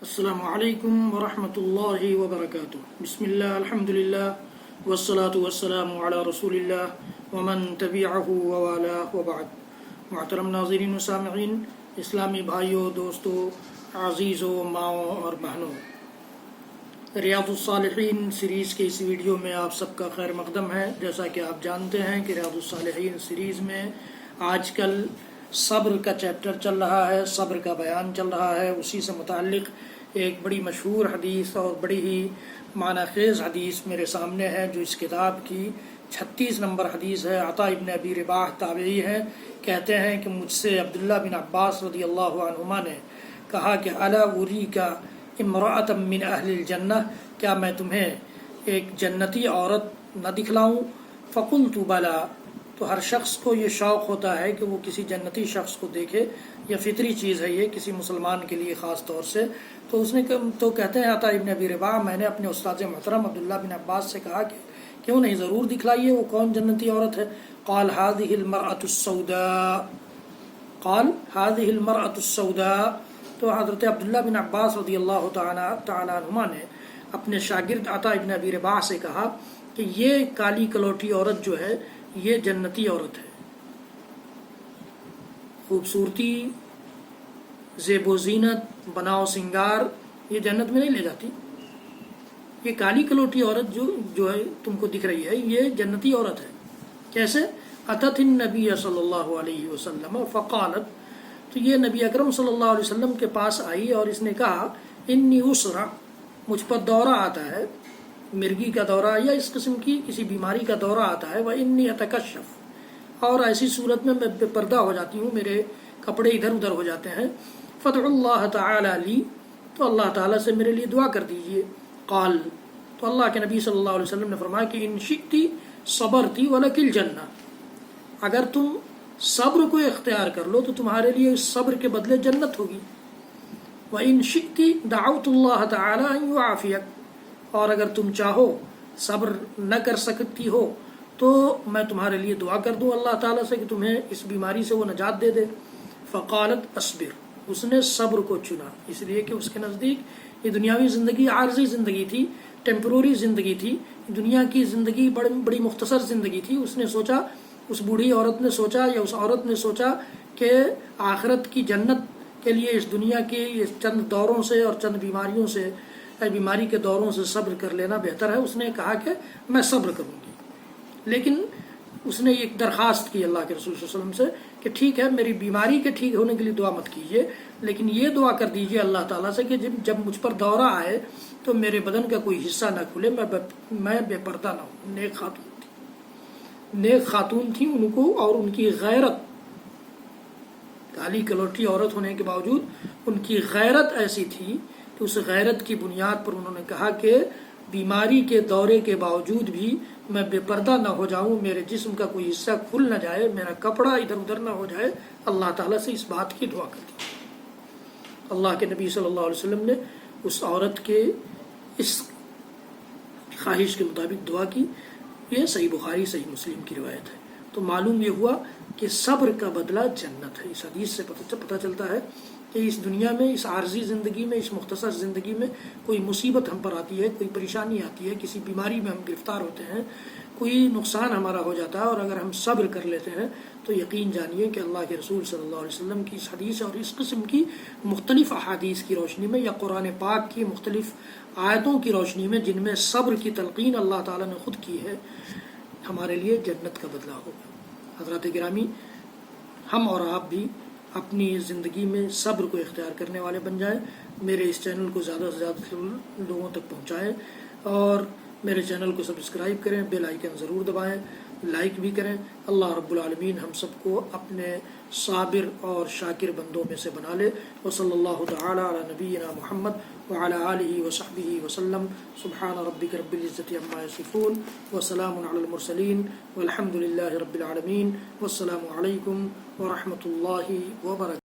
السلام علیکم ورحمۃ اللہ وبرکاتہ۔ بسم اللہ الحمد للہ والصلاة والسلام علی رسول اللہ ومن تبعہ ووالاہ وبعد۔ محترم ناظرین و سامعین، اسلامی بھائیوں، دوستوں، عزیزوں، ماؤں اور بہنوں، ریاض الصالحین سیریز کے اس ویڈیو میں آپ سب کا خیر مقدم ہے۔ جیسا کہ آپ جانتے ہیں کہ ریاض الصالحین سیریز میں آج کل صبر کا چیپٹر چل رہا ہے، صبر کا بیان چل رہا ہے۔ اسی سے متعلق ایک بڑی مشہور حدیث اور بڑی ہی معنی خیز حدیث میرے سامنے ہے، جو اس کتاب کی 36 نمبر حدیث ہے۔ عطا ابن ابی رباح تابعی ہے، کہتے ہیں کہ مجھ سے عبداللہ بن عباس رضی اللہ عنہما نے کہا کہ الا اریک امرأۃ من اہل الجنہ، کیا میں تمہیں ایک جنتی عورت نہ دکھلاؤں؟ فقلت بلا، تو ہر شخص کو یہ شوق ہوتا ہے کہ وہ کسی جنتی شخص کو دیکھے، یہ فطری چیز ہے، یہ کسی مسلمان کے لیے خاص طور سے۔ تو اس نے تو کہتے ہیں عطا ابن ابی رباح، میں نے اپنے استاد محترم عبداللہ بن عباس سے کہا کہ کیوں نہیں، ضرور دکھلائیے، وہ کون جنتی عورت ہے؟ قال هذه المرأة السوداء، قال هذه المرأة السوداء۔ تو حضرت عبداللہ بن عباس رضی اللہ تعالی عنہما نے اپنے شاگرد عطا ابن ابی رباح سے کہا کہ یہ کالی کلوٹی عورت جو ہے یہ جنتی عورت ہے۔ خوبصورتی، زیب و زینت، بناؤ سنگار یہ جنت میں نہیں لے جاتی۔ یہ کالی کلوٹی عورت جو ہے تم کو دکھ رہی ہے، یہ جنتی عورت ہے۔ کیسے؟ اتت النبی صلی اللہ علیہ وسلم فقالت، تو یہ نبی اکرم صلی اللہ علیہ وسلم کے پاس آئی اور اس نے کہا انی اسرع، مجھ پر دورہ آتا ہے، مرگی کا دورہ یا اس قسم کی کسی بیماری کا دورہ آتا ہے، وانی اتکشف، اور ایسی صورت میں بے پردہ ہو جاتی ہوں، میرے کپڑے ادھر ادھر ہو جاتے ہیں۔ فدع اللہ تعالی لی، تو اللہ تعالیٰ سے میرے لیے دعا کر دیجئے۔ قال، تو اللہ کے نبی صلی اللہ علیہ وسلم نے فرمایا کہ ان شئتی صبرتی ولک الجنہ، اگر تم صبر کو اختیار کر لو تو تمہارے لیے اس صبر کے بدلے جنت ہوگی۔ وَإِن شِئْتِ دَعَوْتُ اللَّهَ تَعَالَىٰ أَن يُعَافِيَكَ، اور اگر تم چاہو صبر نہ کر سکتی ہو تو میں تمہارے لیے دعا کر دوں اللہ تعالیٰ سے کہ تمہیں اس بیماری سے وہ نجات دے دے۔ فقالت اصبر، اس نے صبر کو چنا، اس لیے کہ اس کے نزدیک یہ دنیاوی زندگی عارضی زندگی تھی، ٹیمپروری زندگی تھی، دنیا کی زندگی بڑی مختصر زندگی تھی۔ اس نے سوچا، اس بوڑھی عورت نے سوچا یا اس عورت نے سوچا کہ آخرت کی جنت کے لیے اس دنیا کے یہ چند دوروں سے اور چند بیماریوں سے، بیماری کے دوروں سے صبر کر لینا بہتر ہے۔ اس نے کہا کہ میں صبر کروں گی، لیکن اس نے ایک درخواست کی اللہ کے رسول صلی اللہ علیہ وسلم سے کہ ٹھیک ہے، میری بیماری کے ٹھیک ہونے کے لیے دعا مت کیجیے، لیکن یہ دعا کر دیجیے اللہ تعالیٰ سے کہ جب مجھ پر دورہ آئے تو میرے بدن کا کوئی حصہ نہ کھلے، میں بے پردہ نہ ہوں۔ نیک خاتون تھی، ان کو اور ان کی غیرت، کالی کلوٹی عورت ہونے کے باوجود ان کی غیرت ایسی تھی کہ اس غیرت کی بنیاد پر انہوں نے کہا کہ بیماری کے دورے کے باوجود بھی میں بے پردہ نہ ہو جاؤں، میرے جسم کا کوئی حصہ کھل نہ جائے، میرا کپڑا ادھر ادھر نہ ہو جائے، اللہ تعالیٰ سے اس بات کی دعا کر دی۔ اللہ کے نبی صلی اللہ علیہ وسلم نے اس عورت کے اس خواہش کے مطابق دعا کی۔ یہ صحیح بخاری صحیح مسلم کی روایت ہے۔ تو معلوم یہ ہوا کہ صبر کا بدلہ جنت ہے۔ اس حدیث سے پتہ چلتا ہے کہ اس دنیا میں، اس عارضی زندگی میں، اس مختصر زندگی میں کوئی مصیبت ہم پر آتی ہے، کوئی پریشانی آتی ہے، کسی بیماری میں ہم گرفتار ہوتے ہیں، کوئی نقصان ہمارا ہو جاتا ہے، اور اگر ہم صبر کر لیتے ہیں تو یقین جانیے کہ اللہ کے رسول صلی اللہ علیہ وسلم کی اس حدیث اور اس قسم کی مختلف احادیث کی روشنی میں، یا قرآن پاک کی مختلف آیتوں کی روشنی میں جن میں صبر کی تلقین اللہ تعالیٰ نے خود کی ہے، ہمارے لیے جنت کا بدلہ ہوگا۔ حضرات گرامی، ہم اور آپ بھی اپنی زندگی میں صبر کو اختیار کرنے والے بن جائیں۔ میرے اس چینل کو زیادہ سے زیادہ لوگوں تک پہنچائیں، اور میرے چینل کو سبسکرائب کریں، بیل آئیکن ضرور دبائیں، لائک بھی کریں۔ اللہ رب العالمین ہم سب کو اپنے صابر اور شاکر بندوں میں سے بنا لے۔ وصلی اللہ تعالی علی نبینا محمد وعلی آلہ وصحبہ وسلم۔ سبحان ربک رب العزۃ عما یصفون وسلام علی المرسلین والحمد للہ رب العالمین، والسلام علیکم ورحمۃ اللہ وبرکاتہ۔